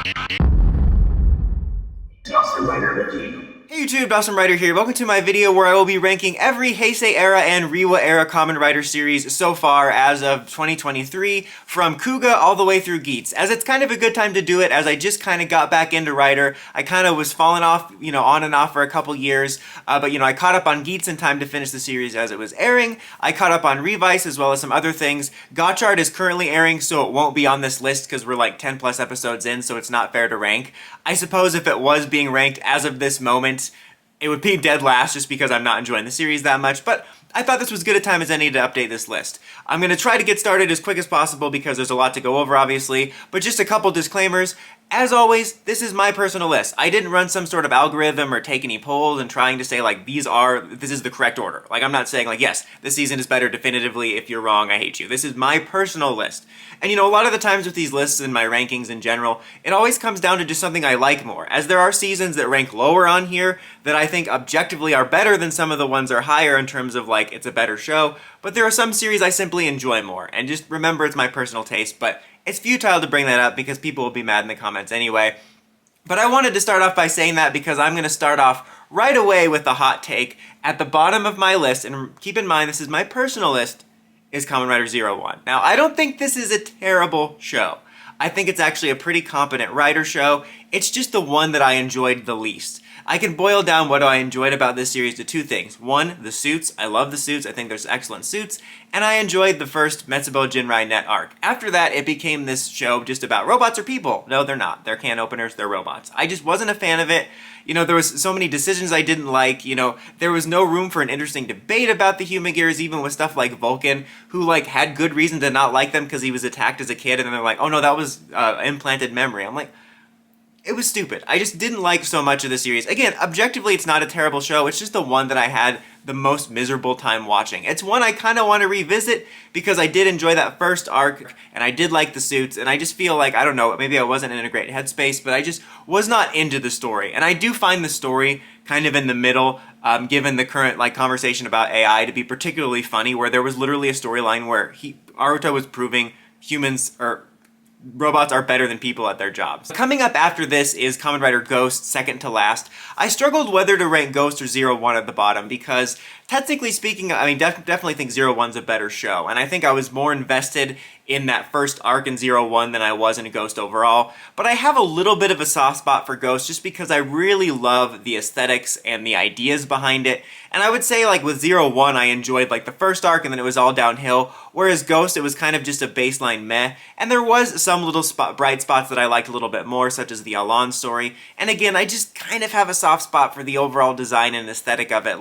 Hey YouTube, Awesome Rider here. Welcome to my video where I will be ranking every Hesei era and Reiwa era Kamen Rider series so far as of 2023, from Kuuga all the way through Geats. As it's kind of a good time to do it, as I just kind of got back into Rider. I kind of was falling off, on and off for a couple years, but I caught up on Geats in time to finish the series as it was airing. I caught up on Revice as well as some other things. Gotchard is currently airing, so it won't be on this list because we're like 10 plus episodes in, so it's not fair to rank. I suppose if it was being ranked as of this moment, it would be dead last just because I'm not enjoying the series that much, but I thought this was good a time as any to update this list. I'm going to try to get started as quick as possible because there's a lot to go over, obviously, but just a couple disclaimers. As always, this is my personal list. I didn't run some sort of algorithm or take any polls and trying to say, like, this is the correct order. Like, I'm not saying, like, yes, this season is better definitively. If you're wrong, I hate you. This is my personal list. And, a lot of the times with these lists and my rankings in general, it always comes down to just something I like more. As there are seasons that rank lower on here that I think objectively are better than some of the ones that are higher in terms of, like, it's a better show. But there are some series I simply enjoy more. And just remember, it's my personal taste, but it's futile to bring that up because people will be mad in the comments anyway. But I wanted to start off by saying that because I'm going to start off right away with the hot take. At the bottom of my list, and keep in mind this is my personal list, is Kamen Rider 01. Now, I don't think this is a terrible show. I think it's actually a pretty competent Rider show. It's just the one that I enjoyed the least. I can boil down what I enjoyed about this series to two things. One, the suits. I love the suits. I think there's excellent suits. And I enjoyed the first Metsubo Jinrai Net arc. After that, it became this show just about robots or people. No, they're not. They're can openers. They're robots. I just wasn't a fan of it. There was so many decisions I didn't like. There was no room for an interesting debate about the human gears, even with stuff like Vulcan, who had good reason to not like them because he was attacked as a kid, and then they're like, oh no, that was implanted memory. I'm like, it was stupid. I just didn't like so much of the series. Again, objectively, it's not a terrible show. It's just the one that I had the most miserable time watching. It's one I kind of want to revisit because I did enjoy that first arc, and I did like the suits, and I just feel like, I don't know, maybe I wasn't in a great headspace, but I just was not into the story. And I do find the story kind of in the middle, given the current conversation about AI, to be particularly funny, where there was literally a storyline where Aruto was proving robots are better than people at their jobs. Coming up after this is Kamen Rider Ghost, second to last. I struggled whether to rank Ghost or 01 at the bottom because, technically speaking, I mean, definitely think 01's a better show, and I think I was more invested in that first arc in 01 than I was in Ghost overall. But I have a little bit of a soft spot for Ghost just because I really love the aesthetics and the ideas behind it. And I would say, with 01, I enjoyed the first arc and then it was all downhill, whereas Ghost, it was kind of just a baseline meh. And there was some little bright spots that I liked a little bit more, such as the Alon story. And again, I just kind of have a soft spot for the overall design and aesthetic of it.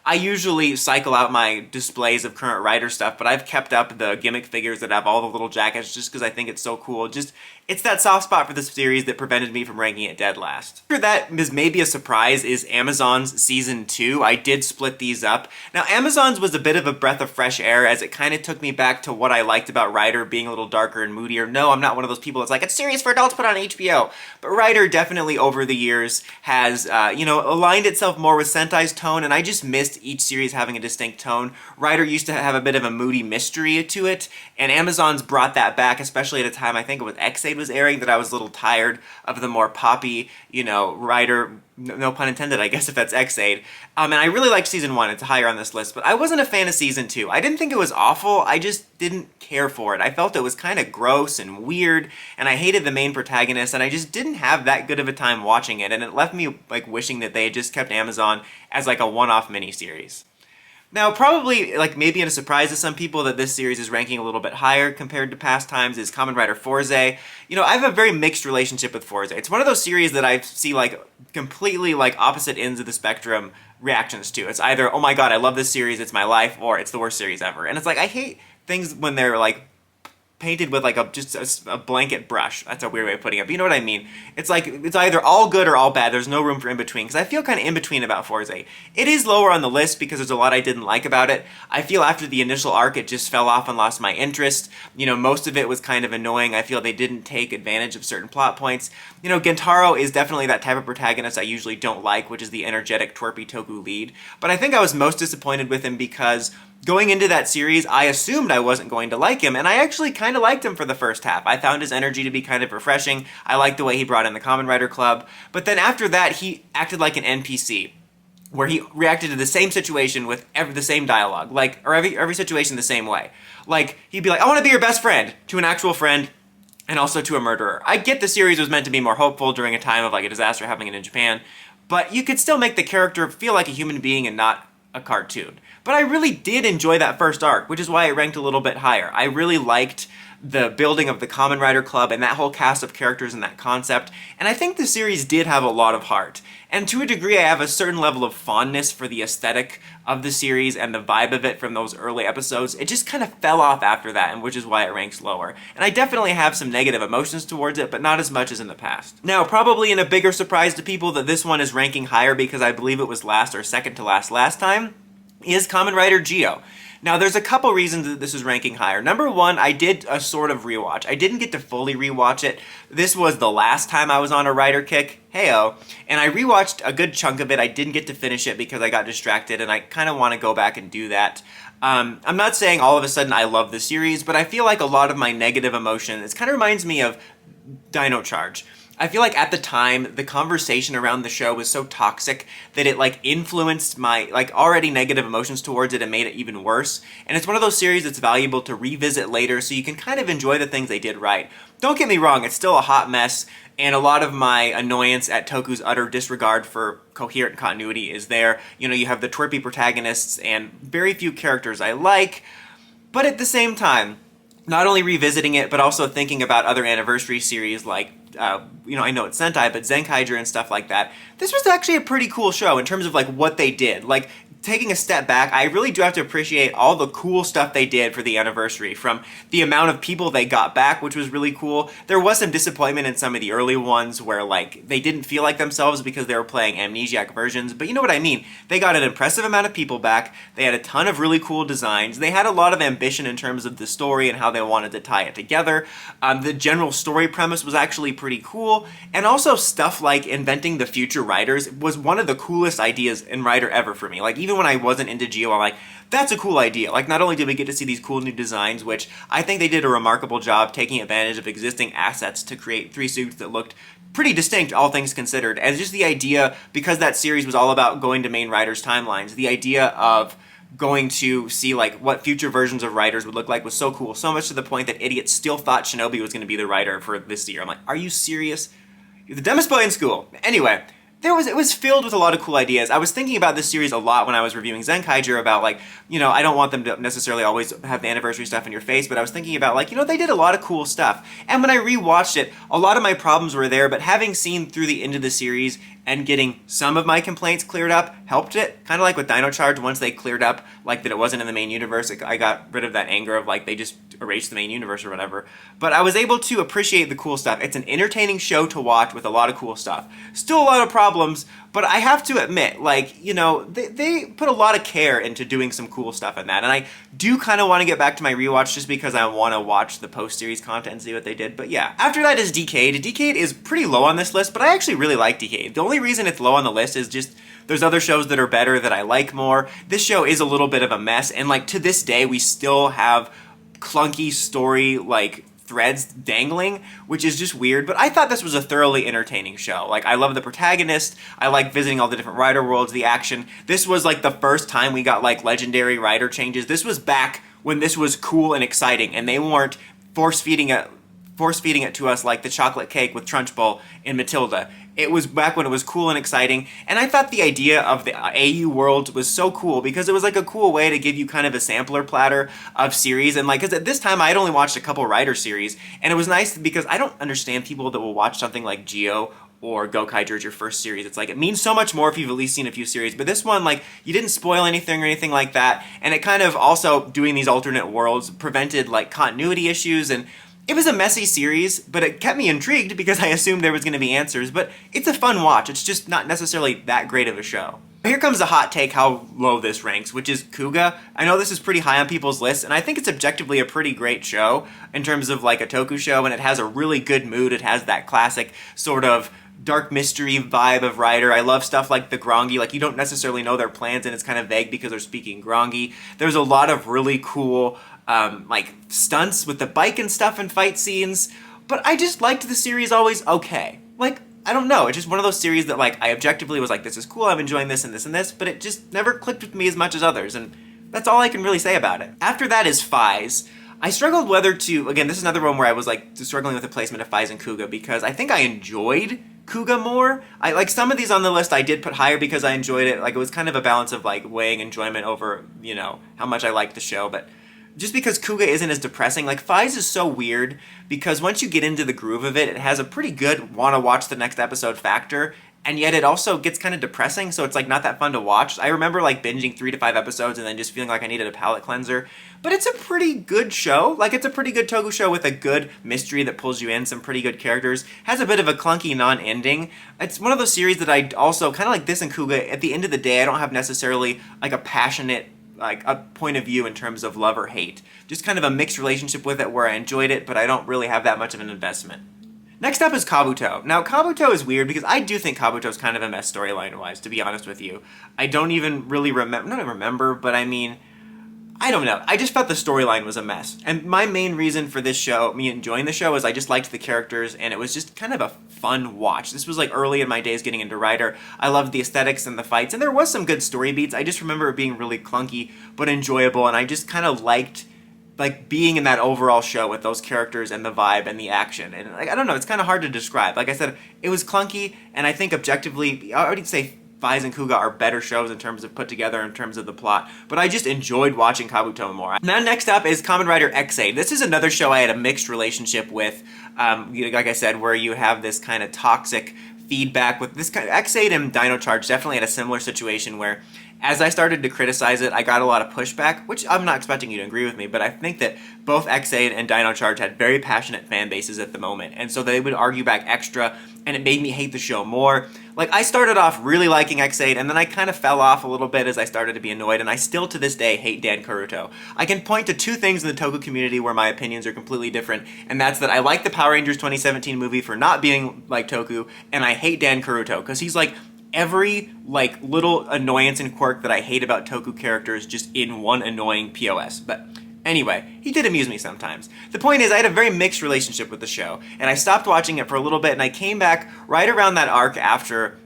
I usually cycle out my displays of current Rider stuff, but I've kept up the gimmick figures that have all the little jackets just because I think it's so cool. It's that soft spot for this series that prevented me from ranking it dead last. After that is maybe a surprise is Amazon's Season 2. I did split these up. Now, Amazon's was a bit of a breath of fresh air as it kind of took me back to what I liked about Rider being a little darker and moodier. No, I'm not one of those people that's like, it's serious for adults, put on HBO. But Rider definitely over the years has, aligned itself more with Sentai's tone, and I just missed each series having a distinct tone. Rider used to have a bit of a moody mystery to it, and Amazon's brought that back, especially at a time, I think it was Xaid was airing, that I was a little tired of the more poppy, Rider, no pun intended, I guess, if that's Xaid. And I really liked Season 1, it's higher on this list, but I wasn't a fan of Season 2. I didn't think it was awful, I just didn't care for it. I felt it was kind of gross and weird, and I hated the main protagonist, and I just didn't have that good of a time watching it, and it left me wishing that they had just kept Amazon as a one-off miniseries. Now, probably, maybe in a surprise to some people that this series is ranking a little bit higher compared to past times is Kamen Rider Fourze. I have a very mixed relationship with Fourze. It's one of those series that I see, completely, opposite ends of the spectrum reactions to. It's either, oh my god, I love this series, it's my life, or it's the worst series ever. And it's I hate things when they're, painted with just a blanket brush. That's a weird way of putting it, but you know what I mean. It's it's either all good or all bad. There's no room for in between, because I feel kind of in between about Fourze. It is lower on the list because there's a lot I didn't like about it. I feel after the initial arc it just fell off and lost my interest. Most of it was kind of annoying. I feel they didn't take advantage of certain plot points. Gentaro is definitely that type of protagonist I usually don't like, which is the energetic, twerpy Toku lead. But I think I was most disappointed with him because Going into that series, I assumed I wasn't going to like him, and I actually kind of liked him for the first half. I found his energy to be kind of refreshing. I liked the way he brought in the Kamen Rider Club. But then after that, he acted like an NPC, where he reacted to the same situation with the same dialogue, or every situation the same way. Like, he'd be like, I want to be your best friend, to an actual friend, and also to a murderer. I get the series was meant to be more hopeful during a time of like a disaster happening in Japan, but you could still make the character feel like a human being and not a cartoon. But I really did enjoy that first arc, which is why it ranked a little bit higher. I really liked the building of the Kamen Rider Club and that whole cast of characters and that concept, and I think the series did have a lot of heart. And to a degree, I have a certain level of fondness for the aesthetic of the series and the vibe of it from those early episodes. It just kind of fell off after that, and which is why it ranks lower. And I definitely have some negative emotions towards it, but not as much as in the past. Now, probably in a bigger surprise to people that this one is ranking higher because I believe it was last or second to last time, is Kamen Rider Geo. Now, there's a couple reasons that this is ranking higher. Number one, I did a sort of rewatch. I didn't get to fully rewatch it. This was the last time I was on a Rider kick, heyo, and I rewatched a good chunk of it. I didn't get to finish it because I got distracted, and I kind of want to go back and do that. I'm not saying all of a sudden I love the series, but I feel like a lot of my negative emotion, it kind of reminds me of Dino Charge. I feel like at the time, the conversation around the show was so toxic that it like influenced my like already negative emotions towards it and made it even worse. And it's one of those series that's valuable to revisit later so you can kind of enjoy the things they did right. Don't get me wrong, it's still a hot mess, and a lot of my annoyance at Toku's utter disregard for coherent continuity is there. You know, you have the twerpy protagonists and very few characters I like, but at the same time, not only revisiting it, but also thinking about other anniversary series like, I know it's Sentai, but Zenkaiger and stuff like that. This was actually a pretty cool show in terms of like what they did. Like, taking a step back, I really do have to appreciate all the cool stuff they did for the anniversary, from the amount of people they got back, which was really cool. There was some disappointment in some of the early ones where like they didn't feel like themselves because they were playing amnesiac versions, but you know what I mean. They got an impressive amount of people back, they had a ton of really cool designs, they had a lot of ambition in terms of the story and how they wanted to tie it together. The general story premise was actually pretty cool, and also stuff like inventing the future riders was one of the coolest ideas in Rider ever for me. Like, even when I wasn't into Geo, I'm like, that's a cool idea. Like, not only did we get to see these cool new designs, which I think they did a remarkable job taking advantage of existing assets to create 3 suits that looked pretty distinct, all things considered. And just the idea, because that series was all about going to main riders' timelines, the idea of going to see like what future versions of riders would look like was so cool. So much to the point that idiots still thought Shinobi was going to be the rider for this year. I'm like, are you serious? You're the dumbest boy in school. Anyway, it was filled with a lot of cool ideas. I was thinking about this series a lot when I was reviewing Zenkaiger about like, I don't want them to necessarily always have the anniversary stuff in your face, but I was thinking about like, they did a lot of cool stuff. And when I rewatched it, a lot of my problems were there, but having seen through the end of the series and getting some of my complaints cleared up helped it. Kind of like with Dino Charge, once they cleared up like that it wasn't in the main universe, I got rid of that anger of like they just erased the main universe or whatever. But I was able to appreciate the cool stuff. It's an entertaining show to watch with a lot of cool stuff. Still a lot of problems, but I have to admit, like, they put a lot of care into doing some cool stuff in that. And I do kind of want to get back to my rewatch just because I want to watch the post-series content and see what they did. But yeah, after that is Decade. Decade is pretty low on this list, but I actually really like Decade. The only reason it's low on the list is just there's other shows that are better that I like more. This show is a little bit of a mess, and like to this day, we still have clunky story like threads dangling, which is just weird, but I thought this was a thoroughly entertaining show. Like, I love the protagonist, I like visiting all the different rider worlds, the action. This was like the first time we got like legendary rider changes. This was back when this was cool and exciting, and they weren't force-feeding it to us like the chocolate cake with Trunchbull in Matilda. It was back when it was cool and exciting, and I thought the idea of the AU world was so cool because it was like a cool way to give you kind of a sampler platter of series, and like, because at this time I had only watched a couple Rider series, and it was nice because I don't understand people that will watch something like Geo or Gokaiger as your first series. It's like, it means so much more if you've at least seen a few series, but this one, like, you didn't spoil anything or anything like that, and it kind of also, doing these alternate worlds, prevented like continuity issues, and it was a messy series, but it kept me intrigued because I assumed there was going to be answers, but it's a fun watch. It's just not necessarily that great of a show. Here comes the hot take how low this ranks, which is Kuuga. I know this is pretty high on people's lists, and I think it's objectively a pretty great show in terms of like a toku show, and it has a really good mood. It has that classic sort of dark mystery vibe of Rider. I love stuff like the Grongi, like you don't necessarily know their plans and it's kind of vague because they're speaking Grongi. There's a lot of really cool like stunts with the bike and stuff and fight scenes, but I just liked the series always okay. Like, I don't know, it's just one of those series that like I objectively was like, this is cool, I'm enjoying this and this and this, but it just never clicked with me as much as others, and that's all I can really say about it. After that is Phais. I struggled whether to, again, this is another one where I was like struggling with the placement of Phais and Kuuga because I think I enjoyed Kuuga more. I like some of these on the list I did put higher because I enjoyed it. Like it was kind of a balance of like weighing enjoyment over, you know, how much I liked the show, but just because Kuuga isn't as depressing, like Phais is so weird because once you get into the groove of it, it has a pretty good wanna watch the next episode factor, and yet it also gets kind of depressing, so it's like not that fun to watch. I remember like binging 3 to 5 episodes and then just feeling like I needed a palate cleanser. But it's a pretty good show. Like it's a pretty good toku show with a good mystery that pulls you in, some pretty good characters. Has a bit of a clunky non-ending. It's one of those series that I also, kind of like this and Kuuga, at the end of the day I don't have necessarily like a passionate like a point of view in terms of love or hate. Just kind of a mixed relationship with it where I enjoyed it, but I don't really have that much of an investment. Next up is Kabuto. Now, Kabuto is weird because I do think Kabuto's kind of a mess storyline-wise, to be honest with you. I don't even really remember, but I mean, I don't know. I just felt the storyline was a mess. And my main reason for this show, me enjoying the show, is I just liked the characters and it was just kind of a fun watch. This was like early in my days getting into Rider. I loved the aesthetics and the fights, and there was some good story beats. I just remember it being really clunky but enjoyable, and I just kind of liked like being in that overall show with those characters and the vibe and the action. And like, I don't know, it's kind of hard to describe. Like I said, it was clunky, and I think objectively, I would say Phais and Kuuga are better shows in terms of put together, in terms of the plot, but I just enjoyed watching Kabuto more. Now next up is Kamen Rider Hesei. This is another show I had a mixed relationship with, like I said, where you have this kind of toxic feedback with this kind of Hesei and Dino Charge definitely had a similar situation where as I started to criticize it, I got a lot of pushback, which I'm not expecting you to agree with me, but I think that both Hesei and Dino Charge had very passionate fan bases at the moment, and so they would argue back extra, and it made me hate the show more. Like, I started off really liking Hesei, and then I kind of fell off a little bit as I started to be annoyed, and I still to this day hate Dan Karuto. I can point to 2 things in the Toku community where my opinions are completely different, and that's that I like the Power Rangers 2017 movie for not being like Toku, and I hate Dan Karuto, because he's like every like little annoyance and quirk that I hate about Toku characters just in one annoying POS. But anyway, he did amuse me sometimes. The point is, I had a very mixed relationship with the show, and I stopped watching it for a little bit, and I came back right around that arc after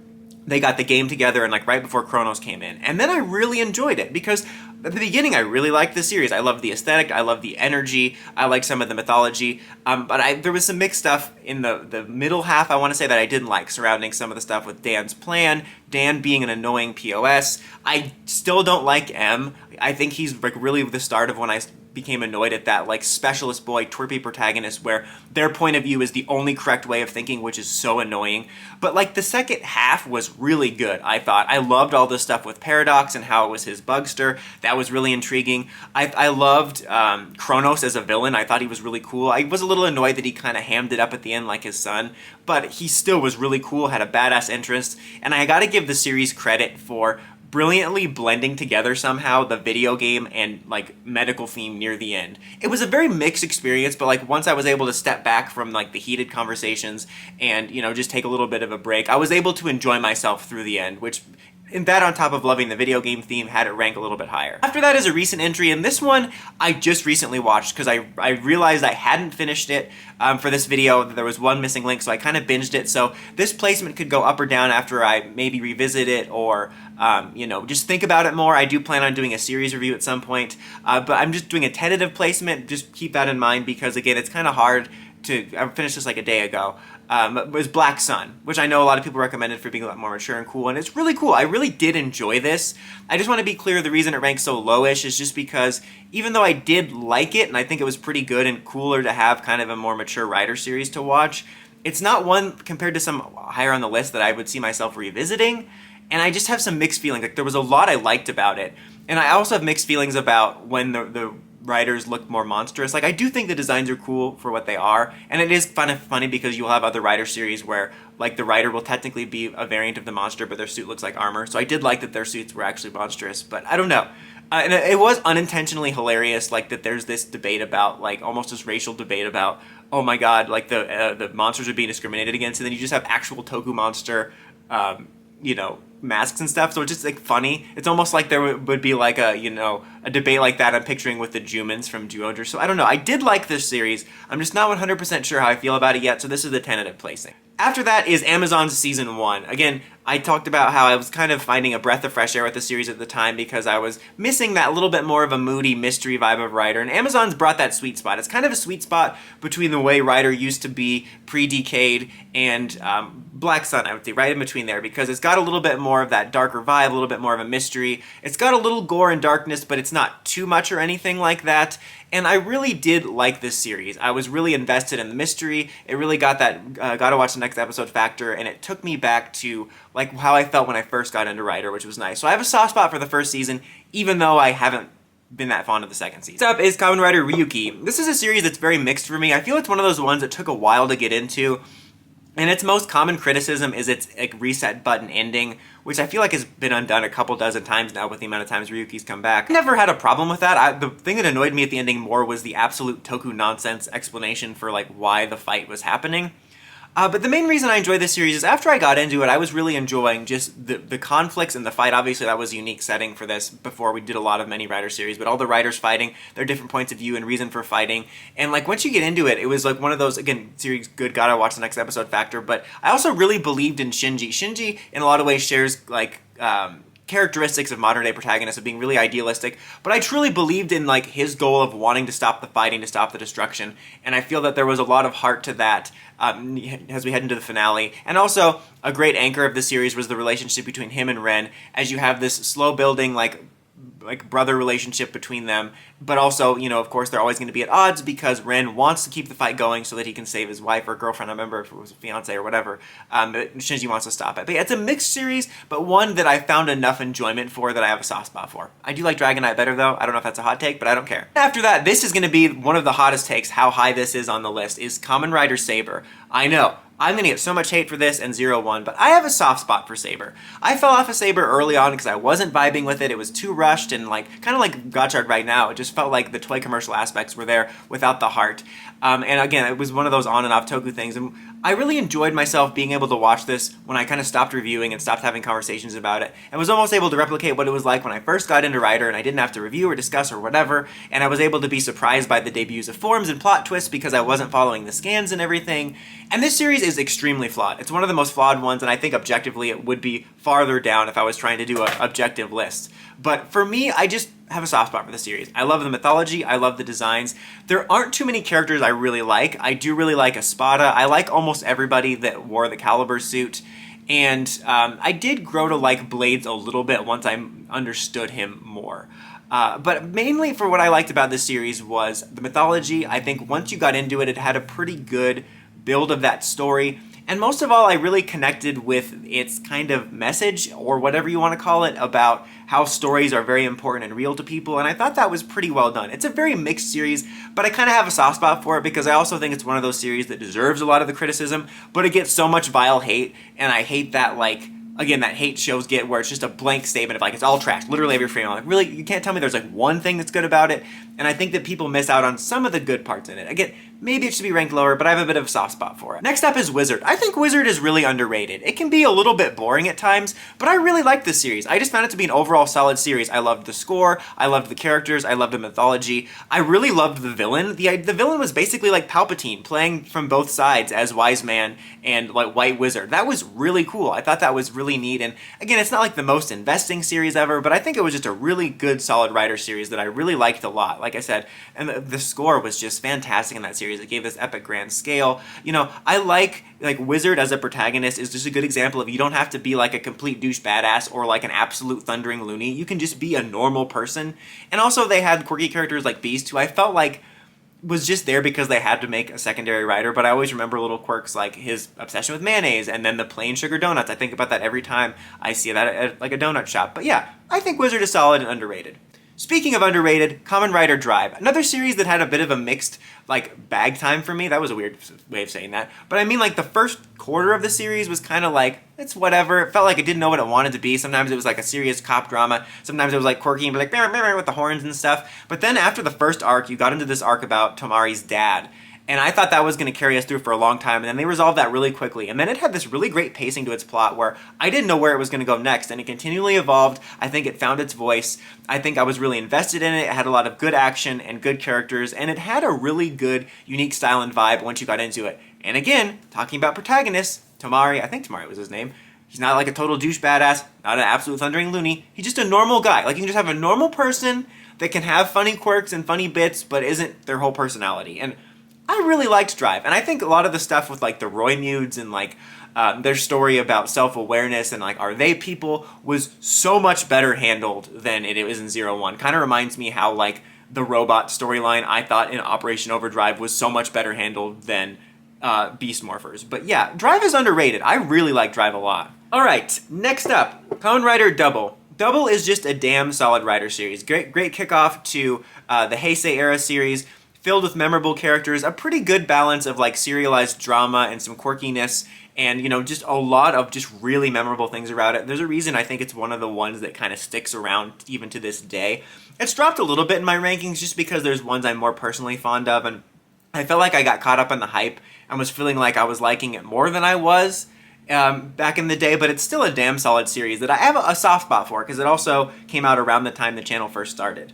they got the game together and like right before Chronos came in. And then I really enjoyed it because at the beginning I really liked the series. I loved the aesthetic, I loved the energy, I liked some of the mythology, but there was some mixed stuff in the middle half, I want to say, that I didn't like, surrounding some of the stuff with Dan's plan, Dan being an annoying POS. I still don't like M. I think he's like really the start of when I became annoyed at that like specialist boy twerpy protagonist where their point of view is the only correct way of thinking, which is so annoying. But like the second half was really good, I thought. I loved all this stuff with Paradox and how it was his bugster. That was really intriguing. I loved Chronos as a villain. I thought he was really cool. I was a little annoyed that he kind of hammed it up at the end like his son, but he still was really cool, had a badass entrance, and I gotta give the series credit for brilliantly blending together somehow the video game and like medical theme near the end. It was a very mixed experience, but like once I was able to step back from like the heated conversations and, you know, just take a little bit of a break, I was able to enjoy myself through the end, which, and that on top of loving the video game theme, had it rank a little bit higher. After that is a recent entry, and this one I just recently watched because I realized I hadn't finished it for this video. There was one missing link, so I kind of binged it. So this placement could go up or down after I maybe revisit it or you know, just think about it more. I do plan on doing a series review at some point, but I'm just doing a tentative placement. Just keep that in mind because, again, it's kind of hard to, I finished this like a day ago. It was Black Sun, which I know a lot of people recommended for being a lot more mature and cool, and it's really cool. I really did enjoy this. I just want to be clear, the reason it ranks so lowish is just because even though I did like it, and I think it was pretty good and cooler to have kind of a more mature Rider series to watch, it's not one compared to some higher on the list that I would see myself revisiting, and I just have some mixed feelings. Like, there was a lot I liked about it, and I also have mixed feelings about when the riders look more monstrous. Like, I do think the designs are cool for what they are, and it is funny because you'll have other rider series where, like, the rider will technically be a variant of the monster, but their suit looks like armor. So I did like that their suits were actually monstrous, but I don't know. And it was unintentionally hilarious, like, that there's this debate about, like, almost this racial debate about, oh my god, like, the monsters are being discriminated against, and then you just have actual Toku monster, you know, masks and stuff, so it's just, like, funny. It's almost like there would be, like, a, you know, a debate like that I'm picturing with the Jumans from Zyuohger. So I don't know, I did like this series. I'm just not 100% sure how I feel about it yet, so this is the tentative placing. After that is Amazon's Season 1. Again, I talked about how I was kind of finding a breath of fresh air with the series at the time because I was missing that little bit more of a moody mystery vibe of Rider, and Amazon's brought that sweet spot. It's kind of a sweet spot between the way Rider used to be pre-Decade and Black Sun, I would say, right in between there, because it's got a little bit more of that darker vibe, a little bit more of a mystery. It's got a little gore and darkness, but it's not too much or anything like that. And I really did like this series. I was really invested in the mystery. It really got that gotta watch the next episode factor, and it took me back to like how I felt when I first got into Rider, which was nice. So I have a soft spot for the first season, even though I haven't been that fond of the second season. Next up is Kamen Rider Ryuki. This is a series that's very mixed for me. I feel it's one of those ones that took a while to get into. And its most common criticism is its like, reset button ending, which I feel like has been undone a couple dozen times now with the amount of times Ryuki's come back. I never had a problem with that. The thing that annoyed me at the ending more was the absolute Toku nonsense explanation for like why the fight was happening. But the main reason I enjoy this series is after I got into it, I was really enjoying just the conflicts and the fight. Obviously, that was a unique setting for this before we did a lot of many Rider series, but all the Riders fighting, their different points of view and reason for fighting. And like once you get into it, it was like one of those, again, series good, gotta watch the next episode factor, but I also really believed in Shinji. Shinji, in a lot of ways, shares like, characteristics of modern day protagonists of being really idealistic, but I truly believed in like his goal of wanting to stop the fighting, to stop the destruction, and I feel that there was a lot of heart to that as we head into the finale. And also, a great anchor of the series was the relationship between him and Ren, as you have this slow building like brother relationship between them, but also, you know, of course, they're always going to be at odds because Ren wants to keep the fight going so that he can save his wife or girlfriend, I remember if it was a fiance or whatever, but Shinji wants to stop it. But yeah, it's a mixed series, but one that I found enough enjoyment for that I have a soft spot for. I do like Dragon Knight better though. I don't know if that's a hot take, but I don't care. After that, this is going to be one of the hottest takes, how high this is on the list, is Kamen Rider Saber. I know, I'm going to get so much hate for this and 0-1, but I have a soft spot for Saber. I fell off of Saber early on because I wasn't vibing with it. It was too rushed and like kind of like Gotchard right now. It just felt like the toy commercial aspects were there without the heart. And again, it was one of those on and off Toku things. And I really enjoyed myself being able to watch this when I kind of stopped reviewing and stopped having conversations about it, and was almost able to replicate what it was like when I first got into Rider and I didn't have to review or discuss or whatever, and I was able to be surprised by the debuts of forms and plot twists because I wasn't following the scans and everything. And this series is extremely flawed. It's one of the most flawed ones, and I think objectively it would be farther down if I was trying to do an objective list. But for me, I just have a soft spot for the series. I love the mythology, I love the designs. There aren't too many characters I really like. I do really like Espada. I like almost everybody that wore the Caliber suit. And I did grow to like Blades a little bit once I understood him more. But mainly for what I liked about this series was the mythology. I think once you got into it, it had a pretty good build of that story. And most of all, I really connected with its kind of message, or whatever you want to call it, about how stories are very important and real to people, and I thought that was pretty well done. It's a very mixed series, but I kind of have a soft spot for it because I also think it's one of those series that deserves a lot of the criticism, but it gets so much vile hate, and I hate that, like, again, that hate shows get where it's just a blank statement of like, it's all trash, literally every frame. I'm like, really? You can't tell me there's like one thing that's good about it? And I think that people miss out on some of the good parts in it. Again, maybe it should be ranked lower, but I have a bit of a soft spot for it. Next up is Wizard. I think Wizard is really underrated. It can be a little bit boring at times, but I really like this series. I just found it to be an overall solid series. I loved the score, I loved the characters, I loved the mythology. I really loved the villain. The villain was basically like Palpatine, playing from both sides as Wise Man and like White Wizard. That was really cool. I thought that was really neat. And again, it's not like the most investing series ever, but I think it was just a really good, solid Rider series that I really liked a lot. Like I said, and the score was just fantastic in that series. It gave this epic grand scale. You know, I like Wizard as a protagonist is just a good example of you don't have to be like a complete douche badass or like an absolute thundering loony. You can just be a normal person. And also they had quirky characters like Beast, who I felt like was just there because they had to make a secondary Rider, but I always remember little quirks like his obsession with mayonnaise and then the plain sugar donuts. I think about that every time I see that at like a donut shop. But yeah, I think Wizard is solid and underrated. Speaking of underrated, Kamen Rider Drive. Another series that had a bit of a mixed, like, bag time for me. That was a weird way of saying that. But I mean, like, the first quarter of the series was kind of like, it's whatever. It felt like it didn't know what it wanted to be. Sometimes it was like a serious cop drama. Sometimes it was like quirky and like, with the horns and stuff. But then after the first arc, you got into this arc about Tomari's dad. And I thought that was going to carry us through for a long time, and then they resolved that really quickly. And then it had this really great pacing to its plot where I didn't know where it was going to go next, and it continually evolved. I think it found its voice. I think I was really invested in it. It had a lot of good action and good characters, and it had a really good, unique style and vibe once you got into it. And again, talking about protagonists, Tomari, I think Tomari was his name, he's not like a total douche badass, not an absolute thundering loony. He's just a normal guy. Like, you can just have a normal person that can have funny quirks and funny bits, but isn't their whole personality. And I really liked Drive, and I think a lot of the stuff with like the Roymudes and like their story about self-awareness and like are they people was so much better handled than it was in Zero One. Kind of reminds me how like the robot storyline I thought in Operation Overdrive was so much better handled than Beast Morphers. But yeah, Drive is underrated. I really like Drive a lot. All right, next up, Kamen Rider Double. Double is just a damn solid Rider series. Great kickoff to the Hesei era series. Filled with memorable characters, a pretty good balance of like serialized drama and some quirkiness, and you know, just a lot of just really memorable things about it. There's a reason I think it's one of the ones that kind of sticks around even to this day. It's dropped a little bit in my rankings just because there's ones I'm more personally fond of, and I felt like I got caught up in the hype and was feeling like I was liking it more than I was back in the day, but it's still a damn solid series that I have a soft spot for because it also came out around the time the channel first started.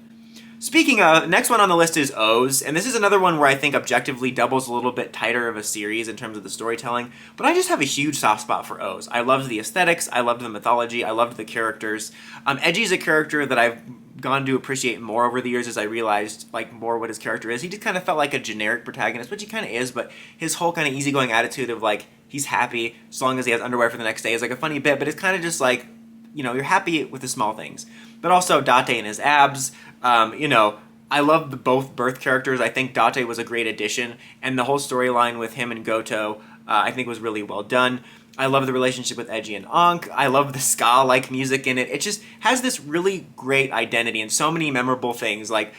Speaking of, next one on the list is O's, and this is another one where I think objectively Double's a little bit tighter of a series in terms of the storytelling, but I just have a huge soft spot for O's. I loved the aesthetics, I loved the mythology, I loved the characters. Edgy's a character that I've gone to appreciate more over the years as I realized like more what his character is. He just kind of felt like a generic protagonist, which he kind of is, but his whole kind of easygoing attitude of like, he's happy as long as he has underwear for the next day is like a funny bit, but it's kind of just like, you know, you're happy with the small things. But also Date and his abs, you know, I love both birth characters. I think Date was a great addition, and the whole storyline with him and Goto, I think was really well done. I love the relationship with Edgy and Ankh. I love the ska-like music in it. It just has this really great identity and so many memorable things, like,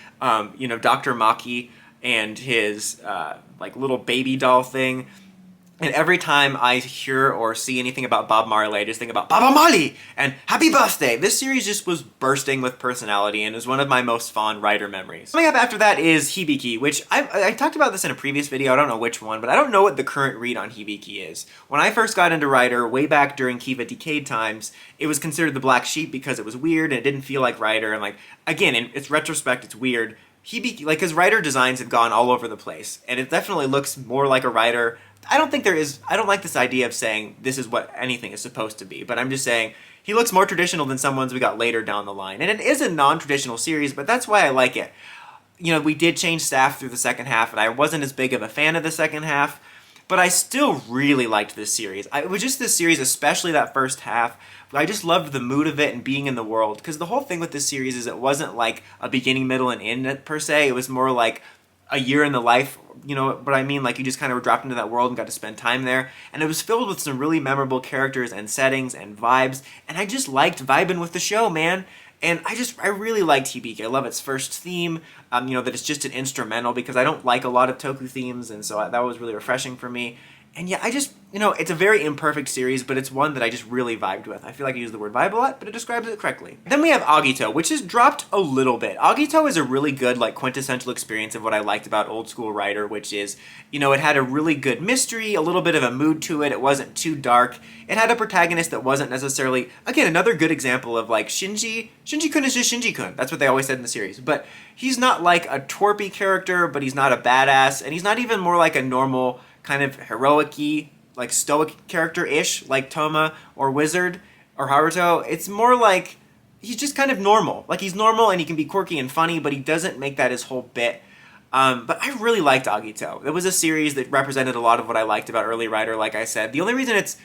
you know, Dr. Maki and his, like, little baby doll thing. And every time I hear or see anything about Bob Marley, I just think about Baba Marley and Happy Birthday. This series just was bursting with personality and is one of my most fond Rider memories. Coming up after that is Hibiki, which I talked about this in a previous video, I don't know which one, but I don't know what the current read on Hibiki is. When I first got into Rider, way back during Kiva Decade times, it was considered the black sheep because it was weird and it didn't feel like Rider, and like, again, in its retrospect, it's weird. Hibiki, like, his Rider designs have gone all over the place, and it definitely looks more like a Rider. I don't like this idea of saying this is what anything is supposed to be, but I'm just saying he looks more traditional than some ones we got later down the line. And it is a non-traditional series, but that's why I like it. You know, we did change staff through the second half, and I wasn't as big of a fan of the second half, but I still really liked this series. It was just this series, especially that first half, I just loved the mood of it and being in the world, because the whole thing with this series is it wasn't like a beginning, middle, and end per se. It was more like a year in the life, you know what I mean? Like, you just kind of dropped into that world and got to spend time there. And it was filled with some really memorable characters and settings and vibes. And I just liked vibing with the show, man. And I really liked Hibiki. I love its first theme, you know, that it's just an instrumental because I don't like a lot of Toku themes. And so that was really refreshing for me. And yeah, you know, it's a very imperfect series, but it's one that I just really vibed with. I feel like I use the word vibe a lot, but it describes it correctly. Then we have Agito, which has dropped a little bit. Agito is a really good, like, quintessential experience of what I liked about old school Rider, which is, you know, it had a really good mystery, a little bit of a mood to it. It wasn't too dark. It had a protagonist that wasn't necessarily, again, another good example of, like, Shinji. Shinji-kun is just Shinji-kun. That's what they always said in the series. But he's not, like, a twerpy character, but he's not a badass, and he's not even more like a normal kind of heroic-y, like stoic character-ish, like Toma or Wizard or Haruto. It's more like he's just kind of normal. Like, he's normal and he can be quirky and funny, but he doesn't make that his whole bit. But I really liked Agito. It was a series that represented a lot of what I liked about early Rider, like I said. The only reason it's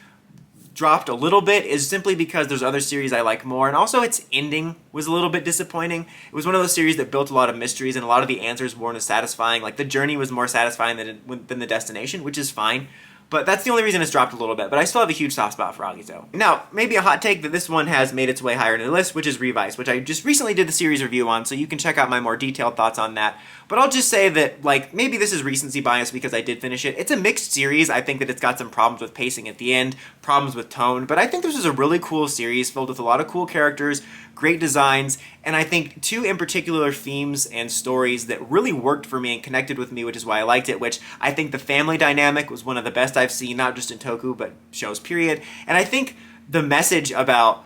dropped a little bit is simply because there's other series I like more, and also its ending was a little bit disappointing. It was one of those series that built a lot of mysteries, and a lot of the answers weren't as satisfying. Like, the journey was more satisfying than the destination, which is fine. but that's the only reason it's dropped a little bit, but I still have a huge soft spot for Agito. Now, maybe a hot take that this one has made its way higher in the list, which is Revice, which I just recently did the series review on, so you can check out my more detailed thoughts on that. But I'll just say that, like, maybe this is recency bias because I did finish it. It's a mixed series. I think that it's got some problems with pacing at the end, problems with tone, but I think this was a really cool series filled with a lot of cool characters, great designs, and I think two in particular themes and stories that really worked for me and connected with me, which is why I liked it, which I think the family dynamic was one of the best I've seen, not just in Toku, but shows period. And I think the message about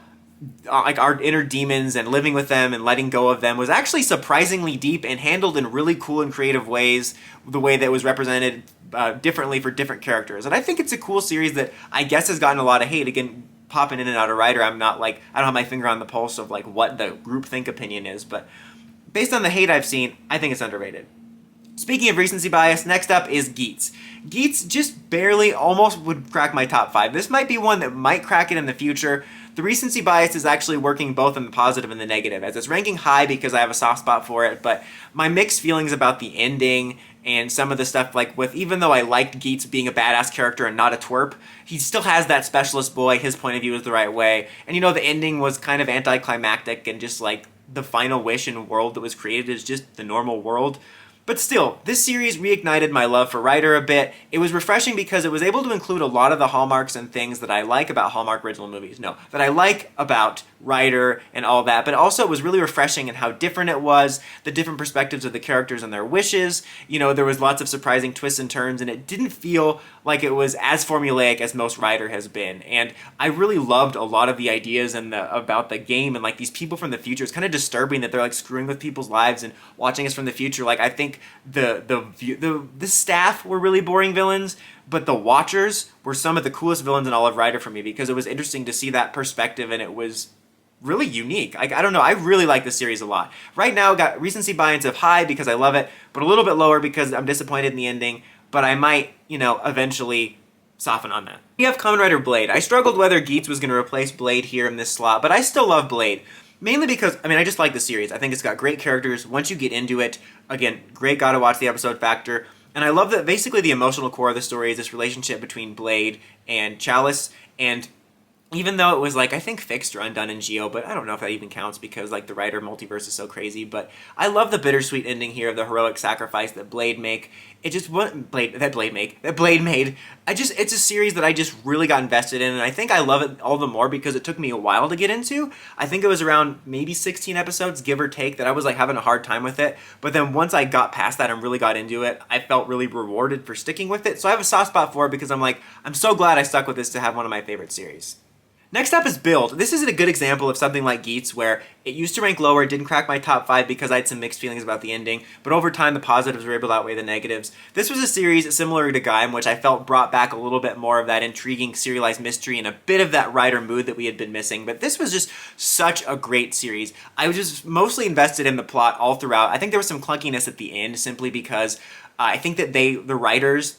like our inner demons and living with them and letting go of them was actually surprisingly deep and handled in really cool and creative ways, the way that it was represented differently for different characters. And I think it's a cool series that I guess has gotten a lot of hate. Again, popping in and out of Rider, I'm not like, I don't have my finger on the pulse of like what the groupthink opinion is, but based on the hate I've seen, I think it's underrated. Speaking of recency bias, next up is Geats. Geats just barely almost would crack my top 5. This might be one that might crack it in the future. The recency bias is actually working both in the positive and the negative, as it's ranking high because I have a soft spot for it, but my mixed feelings about the ending and some of the stuff, like with, even though I liked Geats being a badass character and not a twerp, he still has that specialist boy, his point of view is the right way, and you know, the ending was kind of anticlimactic and just like the final wish and world that was created is just the normal world. But still, this series reignited my love for Rider a bit. It was refreshing because it was able to include a lot of the hallmarks and things that I like about Hallmark original movies. No, that I like about Rider and all that, but also it was really refreshing in how different it was, the different perspectives of the characters and their wishes. You know, there was lots of surprising twists and turns, and it didn't feel like it was as formulaic as most Rider has been. And I really loved a lot of the ideas and about the game and like these people from the future. It's kind of disturbing that they're like screwing with people's lives and watching us from the future. Like, I think the staff were really boring villains, but the Watchers were some of the coolest villains in all of Rider for me because it was interesting to see that perspective and it was really unique. I don't know, I really like this series a lot. Right now, got recency bias of high because I love it, but a little bit lower because I'm disappointed in the ending, but I might, you know, eventually soften on that. We have Kamen Rider Blade. I struggled whether Geats was going to replace Blade here in this slot, but I still love Blade. Mainly because, I mean, I just like the series. I think it's got great characters. Once you get into it, again, great gotta watch the episode factor. And I love that basically the emotional core of the story is this relationship between Blade and Chalice. And even though it was like, I think fixed or undone in Geo, but I don't know if that even counts because like the Rider multiverse is so crazy. But I love the bittersweet ending here of the heroic sacrifice that Blade make. It just Blade made. It's a series that I just really got invested in, and I think I love it all the more because it took me a while to get into. I think it was around maybe 16 episodes, give or take, that I was like having a hard time with it. But then once I got past that and really got into it, I felt really rewarded for sticking with it. So I have a soft spot for it because I'm like, I'm so glad I stuck with this to have one of my favorite series. Next up is Build. This is a good example of something like Geats where it used to rank lower, it didn't crack my top 5 because I had some mixed feelings about the ending, but over time the positives were able to outweigh the negatives. This was a series similar to Gaim, which I felt brought back a little bit more of that intriguing serialized mystery and a bit of that Rider mood that we had been missing, but this was just such a great series. I was just mostly invested in the plot all throughout. I think there was some clunkiness at the end simply because I think that the writers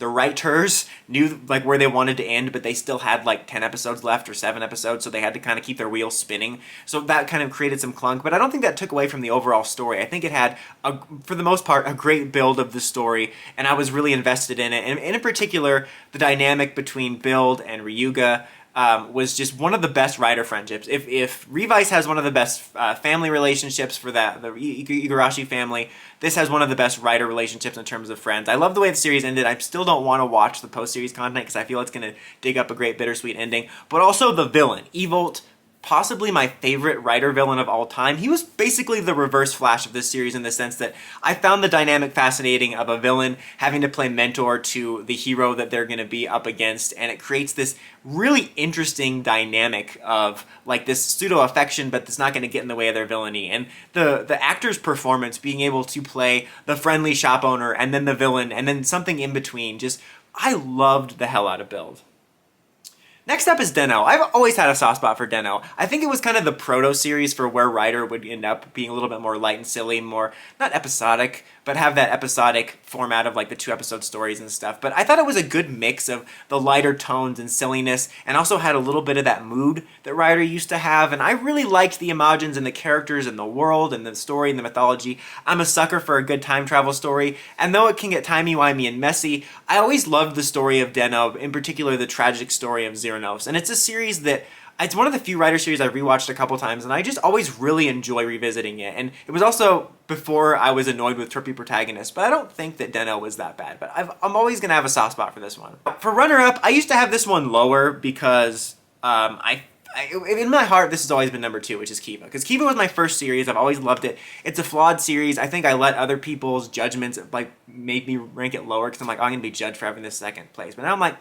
knew like where they wanted to end, but they still had like 10 episodes left or 7 episodes, so they had to kind of keep their wheels spinning. So that kind of created some clunk, but I don't think that took away from the overall story. I think it had, for the most part, a great build of the story, and I was really invested in it. And in particular, the dynamic between Build and Ryuga was just one of the best Rider friendships. If Revice has one of the best family relationships for that, the Igarashi family, this has one of the best Rider relationships in terms of friends. I love the way the series ended. I still don't want to watch the post-series content because I feel it's going to dig up a great bittersweet ending. But also the villain, Evolt, possibly my favorite Rider villain of all time. He was basically the reverse Flash of this series in the sense that I found the dynamic fascinating of a villain having to play mentor to the hero that they're going to be up against, and it creates this really interesting dynamic of like this pseudo-affection, but it's not going to get in the way of their villainy. And the actor's performance, being able to play the friendly shop owner and then the villain and then something in between, just I loved the hell out of Build. Next up is Den-O. I've always had a soft spot for Den-O. I think it was kind of the proto-series for where Rider would end up being a little bit more light and silly, more, not episodic, but have that episodic format of like the 2-episode stories and stuff. But I thought it was a good mix of the lighter tones and silliness, and also had a little bit of that mood that Rider used to have, and I really liked the Imagines and the characters and the world and the story and the mythology. I'm a sucker for a good time travel story, and though it can get timey-wimey and messy, I always loved the story of Den-O, in particular the tragic story of Xeranos. And it's a series that, it's one of the few Rider series I've rewatched a couple times, and I just always really enjoy revisiting it. And it was also before I was annoyed with trippy protagonists, but I don't think that Den-O was that bad. But I'm always going to have a soft spot for this one. For runner-up, I used to have this one lower because in my heart, this has always been number 2, which is Kiva. Because Kiva was my first series. I've always loved it. It's a flawed series. I think I let other people's judgments like make me rank it lower because I'm like, oh, I'm going to be judged for having this second place. But now I'm like,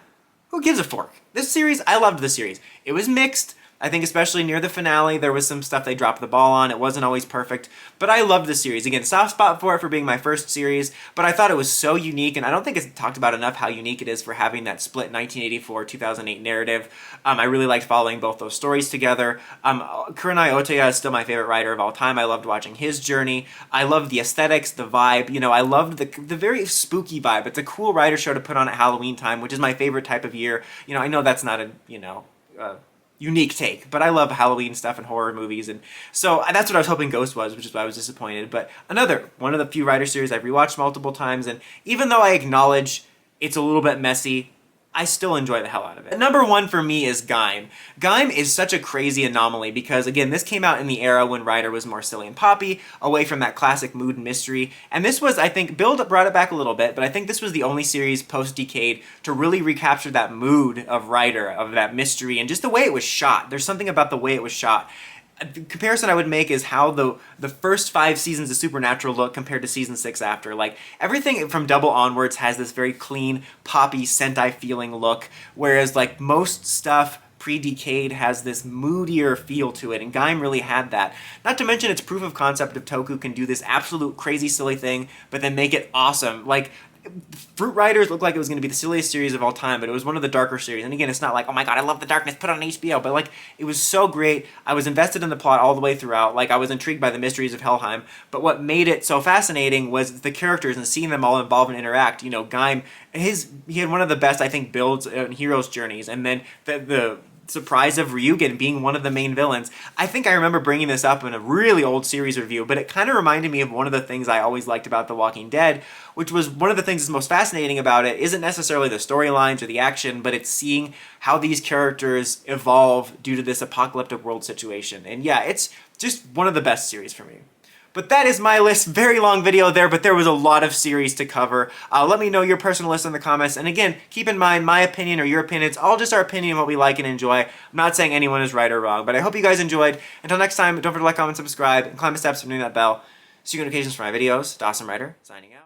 who gives a fork? This series, I loved the series. It was mixed. I think especially near the finale, there was some stuff they dropped the ball on. It wasn't always perfect, but I loved the series. Again, soft spot for it for being my first series, but I thought it was so unique, and I don't think it's talked about enough how unique it is for having that split 1984-2008 narrative. I really liked following both those stories together. Kurenai Otoya is still my favorite writer of all time. I loved watching his journey. I loved the aesthetics, the vibe. You know, I loved the very spooky vibe. It's a cool writer show to put on at Halloween time, which is my favorite type of year. You know, I know that's not a, unique take, but I love Halloween stuff and horror movies, and so that's what I was hoping Ghost was, which is why I was disappointed. But another one of the few Rider series I've rewatched multiple times, and even though I acknowledge it's a little bit messy, I still enjoy the hell out of it. Number 1 for me is Gaim. Gaim is such a crazy anomaly because, again, this came out in the era when Rider was more silly and poppy, away from that classic mood and mystery. And this was, I think, Bill brought it back a little bit, but I think this was the only series post-Decade to really recapture that mood of Rider, of that mystery, and just the way it was shot. There's something about the way it was shot. The comparison I would make is how the first 5 seasons of Supernatural look compared to season 6 after. Like, everything from Double onwards has this very clean, poppy, Sentai feeling look, whereas like most stuff pre-Decade has this moodier feel to it, and Gaim really had that. Not to mention its proof of concept of Toku can do this absolute crazy silly thing, but then make it awesome. Like, Fruit Riders looked like it was going to be the silliest series of all time, but it was one of the darker series. And again, it's not like, oh my god, I love the darkness, put it on HBO, but like, it was so great. I was invested in the plot all the way throughout. Like, I was intrigued by the mysteries of Helheim, but what made it so fascinating was the characters and seeing them all involve and interact. You know, Gaim, he had one of the best, I think, builds and hero's journeys, and then the surprise of Ryugen being one of the main villains. I think I remember bringing this up in a really old series review, but it kind of reminded me of one of the things I always liked about The Walking Dead, which was one of the things that's most fascinating about it isn't necessarily the storylines or the action, but it's seeing how these characters evolve due to this apocalyptic world situation. And yeah, it's just one of the best series for me. But that is my list. Very long video there, but there was a lot of series to cover. Let me know your personal list in the comments. And again, keep in mind, my opinion or your opinion, it's all just our opinion of what we like and enjoy. I'm not saying anyone is right or wrong, but I hope you guys enjoyed. Until next time, don't forget to like, comment, subscribe, and climb the steps from ringing that bell. See you notifications for my videos. Dawson Rider, signing out.